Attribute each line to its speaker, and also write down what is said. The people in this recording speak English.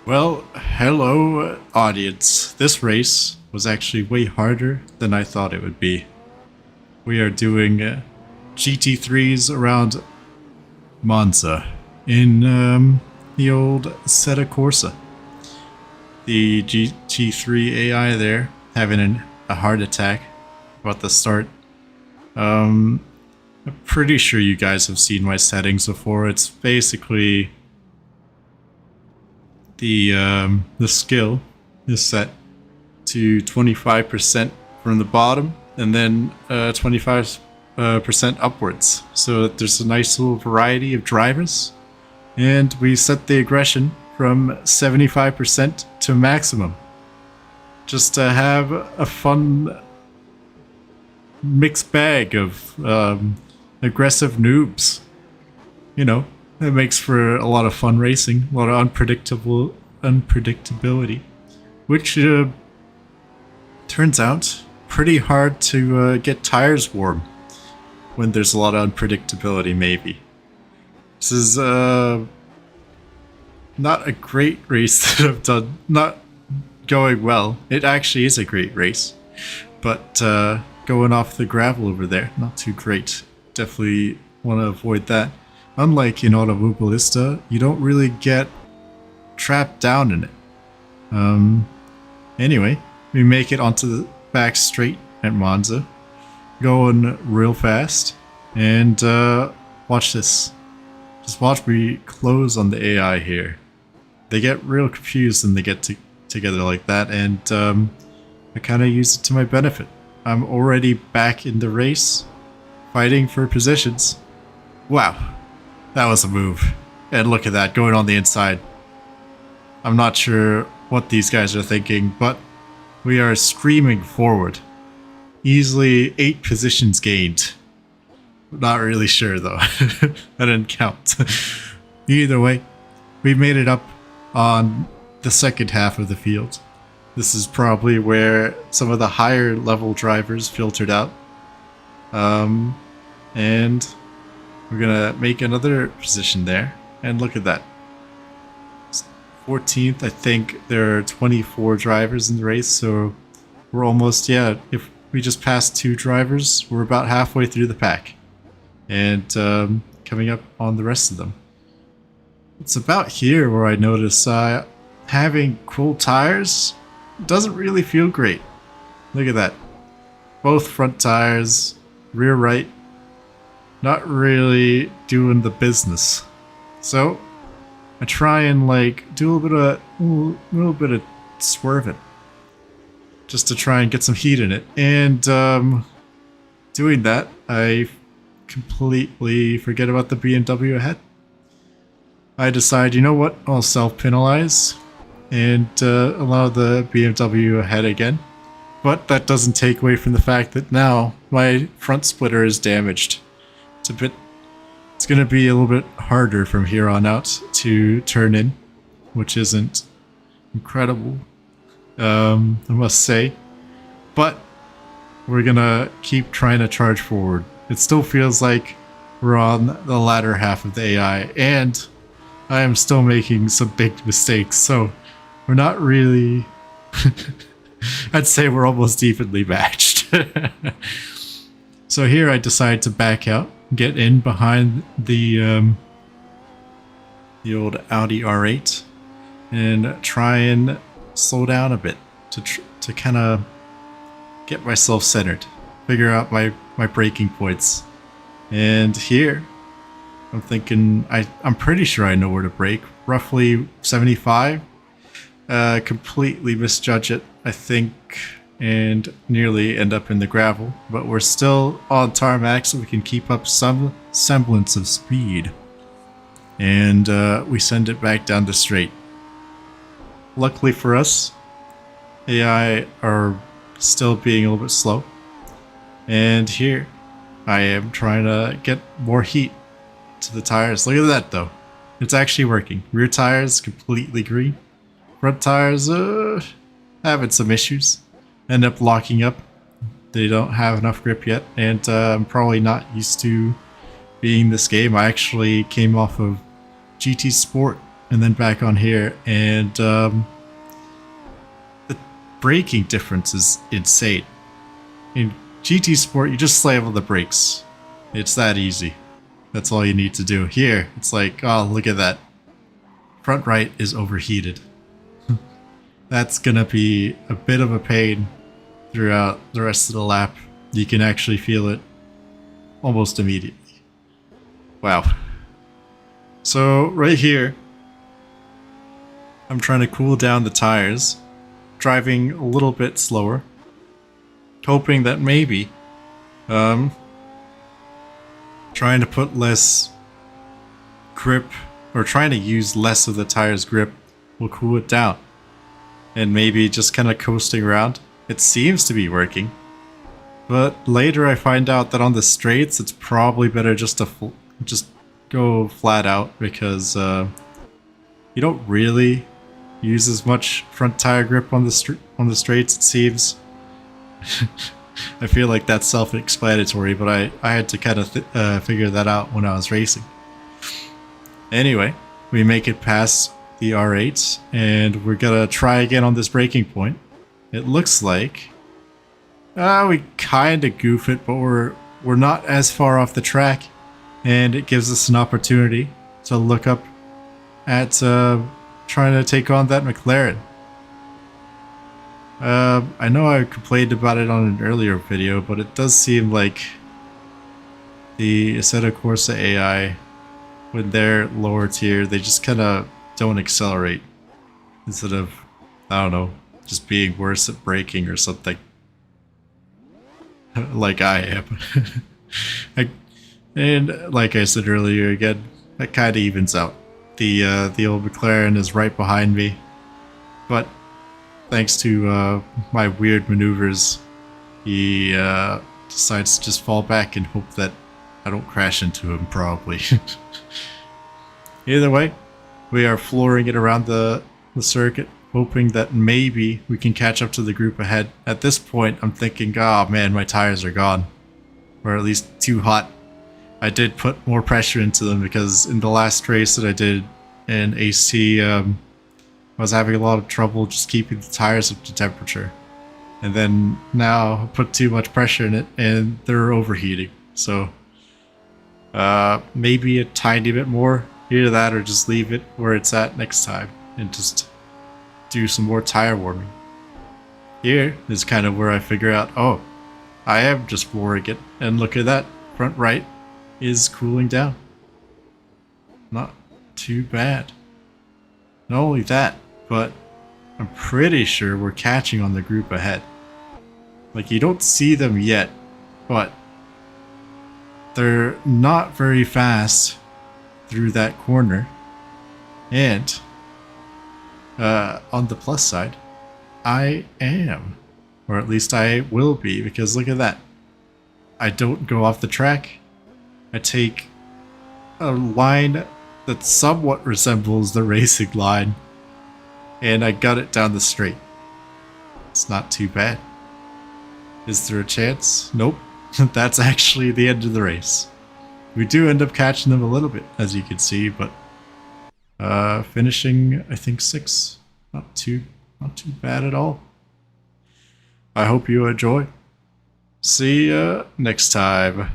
Speaker 1: Well, hello, audience. This race was actually way harder than I thought it would be. We are doing GT3s around Monza in the old Seta Corsa. The GT3 AI there having a heart attack about the start. I'm pretty sure you guys have seen my settings before. It's basically the skill is set to 25% from the bottom and then 25% upwards, so that there's a nice little variety of drivers. And we set the aggression from 75% to maximum, just to have a fun mixed bag of aggressive noobs. You know, it makes for a lot of fun racing, a lot of unpredictability, which turns out pretty hard to get tires warm when there's a lot of unpredictability. Maybe this is not a great race that I've done, not going well. It actually is a great race, but going off the gravel over there, not too great. Definitely want to avoid that. Unlike in Automobilista, you don't really get trapped down in it. Anyway, we make it onto the back straight at Monza, going real fast, and watch this. Just watch me close on the AI here. They get real confused when they get together like that, and I kind of use it to my benefit. I'm already back in the race, fighting for positions. Wow. That was a move. And look at that, going on the inside. I'm not sure what these guys are thinking, but we are screaming forward. Easily 8 positions gained. Not really sure though. That didn't count. Either way, we made it up on the second half of the field. This is probably where some of the higher level drivers filtered out. And we're gonna make another position there, and look at that. 14th, I think there are 24 drivers in the race, so we're almost, yeah, if we just pass 2 drivers, we're about halfway through the pack. And coming up on the rest of them. It's about here where I notice having cool tires doesn't really feel great. Look at that. Both front tires, rear right, not really doing the business. So I try and like do a little bit of swerving, just to try and get some heat in it. And doing that, I completely forget about the BMW ahead. I decide, you know what, I'll self-penalize and allow the BMW ahead again. But that doesn't take away from the fact that now my front splitter is damaged. It's gonna be a little bit harder from here on out to turn in, which isn't incredible, I must say. But we're gonna keep trying to charge forward. It still feels like we're on the latter half of the AI, and I am still making some big mistakes, so we're not really... I'd say we're almost evenly matched. So here I decide to back out, get in behind the old Audi R8, and try and slow down a bit to kind of get myself centered, figure out my braking points. And here I'm thinking I'm pretty sure I know where to brake, roughly 75. Completely misjudge it, I think, and nearly end up in the gravel, but we're still on tarmac, so we can keep up some semblance of speed. And we send it back down the straight. Luckily for us, AI are still being a little bit slow, and here I am trying to get more heat to the tires. Look at that though, it's actually working. Rear tires completely green, front tires having some issues, end up locking up. They don't have enough grip yet, and I'm probably not used to being this game. I actually came off of GT Sport and then back on here, and the braking difference is insane. In GT Sport, you just slam on the brakes. It's that easy. That's all you need to do. Here, it's like, oh, look at that. Front right is overheated. That's gonna be a bit of a pain throughout the rest of the lap. You can actually feel it almost immediately. Wow. So right here, I'm trying to cool down the tires, driving a little bit slower, hoping that maybe trying to put less grip, or trying to use less of the tire's grip, will cool it down. And maybe just kind of coasting around. It seems to be working. But later I find out that on the straights it's probably better just to just go flat out, because you don't really use as much front tire grip on the straights, it seems. I feel like that's self-explanatory, but I had to kind of figure that out when I was racing. Anyway, we make it past the R8, and we're gonna try again on this braking point. It looks like we kind of goof it, but we're not as far off the track, and it gives us an opportunity to look up at trying to take on that McLaren. I know I complained about it on an earlier video, but it does seem like the Assetto Corsa AI, when they're lower tier, they just kind of don't accelerate, instead of, I don't know, just being worse at braking or something. Like I am. And like I said earlier, again, that kind of evens out. The old McLaren is right behind me, but thanks to my weird maneuvers, he decides to just fall back and hope that I don't crash into him, probably. Either way, we are flooring it around the circuit, hoping that maybe we can catch up to the group ahead. At this point, I'm thinking, oh man, my tires are gone. Or at least too hot. I did put more pressure into them, because in the last race that I did in AC, I was having a lot of trouble just keeping the tires up to temperature. And then now I put too much pressure in it and they're overheating. So maybe a tiny bit more. Either that or just leave it where it's at next time and just do some more tire warming. Here is kind of where I figure out, oh, I am just flooring it. And look at that, front right is cooling down. Not too bad. Not only that, but I'm pretty sure we're catching on the group ahead. Like, you don't see them yet, but they're not very fast through that corner. And on the plus side, I am, or at least I will be, because look at that. I don't go off the track. I take a line that somewhat resembles the racing line, and I got it down the straight. It's not too bad. Is there a chance? Nope. That's actually the end of the race. We do end up catching them a little bit, as you can see, but finishing, I think, 6th. Not too bad at all. I hope you enjoy. See ya next time.